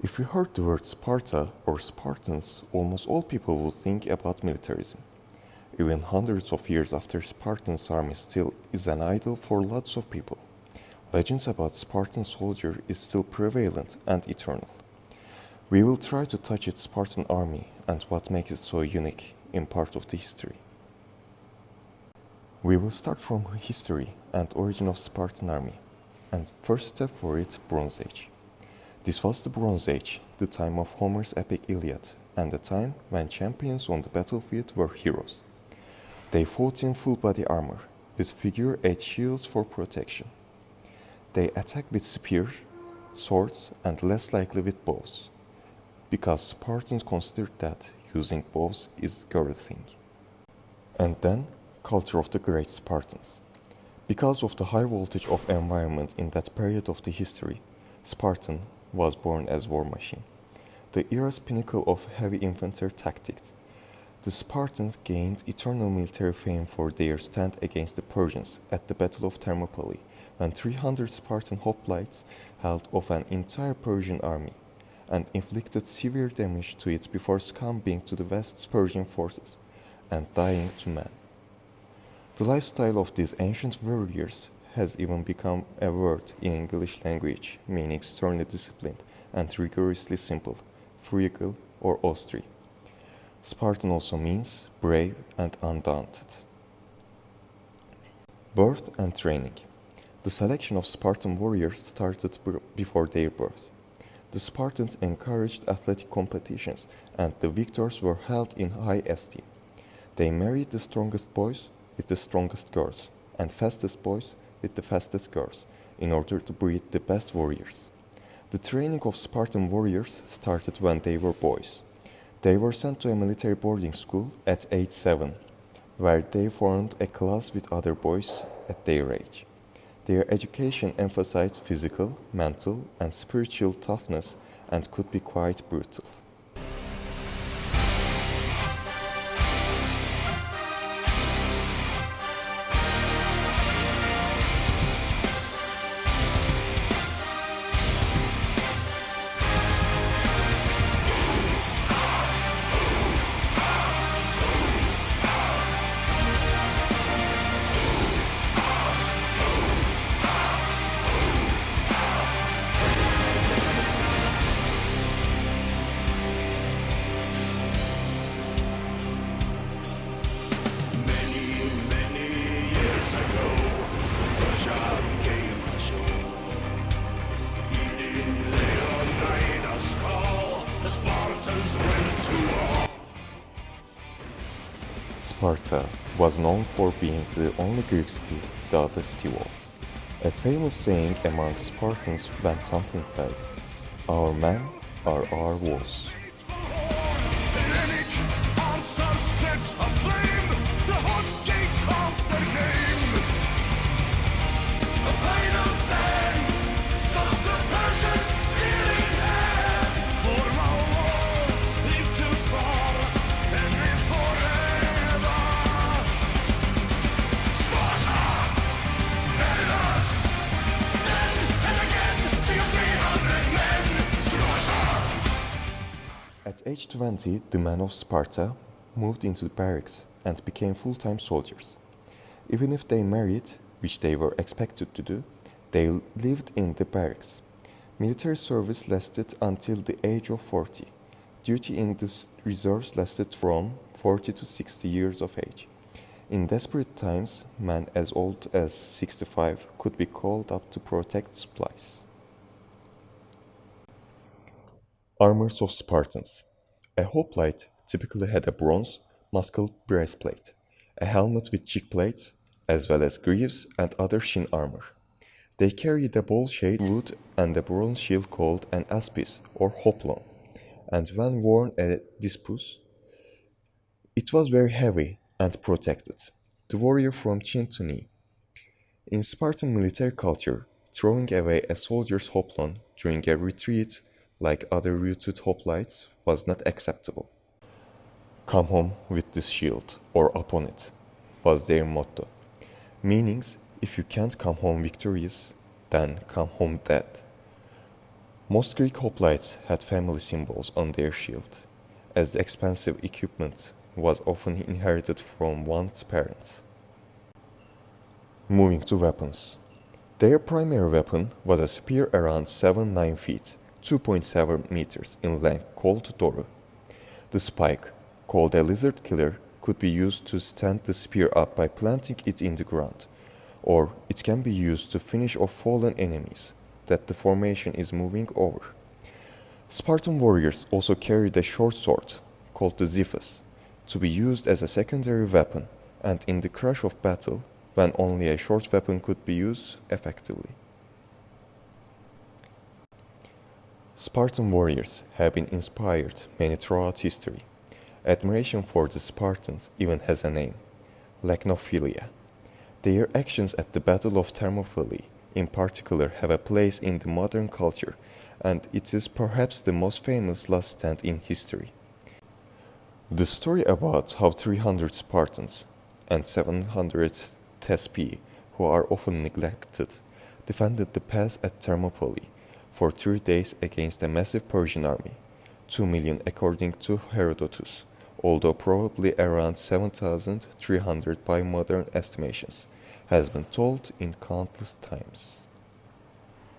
If you heard the word Sparta or Spartans, almost all people would think about militarism. Even hundreds of years after Spartans' army still is an idol for lots of people. Legends about Spartan soldier is still prevalent and eternal. We will try to touch its Spartan army and what makes it so unique in part of the history. We will start from history and origin of Spartan army, and first step for it, Bronze Age. This was the Bronze Age, the time of Homer's epic Iliad, and the time when champions on the battlefield were heroes. They fought in full body armor, with figure-8 shields for protection. They attacked with spears, swords, and less likely with bows, because Spartans considered that using bows is girl thing. And then, culture of the great Spartans. Because of the high voltage of environment in that period of the history, Spartan was born as war machine, the era's pinnacle of heavy infantry tactics. The Spartans gained eternal military fame for their stand against the Persians at the Battle of Thermopylae, when 300 Spartan hoplites held off an entire Persian army and inflicted severe damage to it before succumbing to the vast Persian forces and dying to man. The lifestyle of these ancient warriors has even become a word in English language meaning sternly disciplined and rigorously simple, frugal or austere. Spartan also means brave and undaunted. Birth and training. The selection of Spartan warriors started before their birth. The Spartans encouraged athletic competitions and the victors were held in high esteem. They married the strongest boys with the strongest girls and fastest boys with the fastest girls in order to breed the best warriors. The training of Spartan warriors started when they were boys. They were sent to a military boarding school at age 7, where they formed a class with other boys at their age. Their education emphasized physical, mental, and spiritual toughness and could be quite brutal. Sparta was known for being the only Greek city without a city wall. A famous saying among Spartans went something like, "Our men are our walls." At age 20, the men of Sparta moved into the barracks and became full-time soldiers. Even if they married, which they were expected to do, they lived in the barracks. Military service lasted until the age of 40. Duty in the reserves lasted from 40 to 60 years of age. In desperate times, men as old as 65 could be called up to protect supplies. Armors of Spartans. A hoplite typically had a bronze, muscle breastplate, a helmet with cheek plates, as well as greaves and other shin armor. They carried a ball-shaped wood and a bronze shield called an aspis or hoplon, and when worn a dispus, it was very heavy and protected the warrior from chin to knee. In Spartan military culture, throwing away a soldier's hoplon during a retreat like other routed hoplites, was not acceptable. "Come home with this shield, or upon it," was their motto. Meaning, if you can't come home victorious, then come home dead. Most Greek hoplites had family symbols on their shield, as the expensive equipment was often inherited from one's parents. Moving to weapons. Their primary weapon was a spear around 7-9 feet, 2.7 meters in length called doru. The spike, called a lizard killer, could be used to stand the spear up by planting it in the ground, or it can be used to finish off fallen enemies that the formation is moving over. Spartan warriors also carried a short sword, called the xiphus, to be used as a secondary weapon and in the crash of battle when only a short weapon could be used effectively. Spartan warriors have been inspired many throughout history. Admiration for the Spartans even has a name, lachnophilia. Their actions at the Battle of Thermopylae in particular have a place in the modern culture, and it is perhaps the most famous last stand in history. The story about how 300 Spartans and 700 Thespi, who are often neglected, defended the pass at Thermopylae for 3 days against a massive Persian army, 2 million according to Herodotus, although probably around 7,300 by modern estimations, has been told in countless times.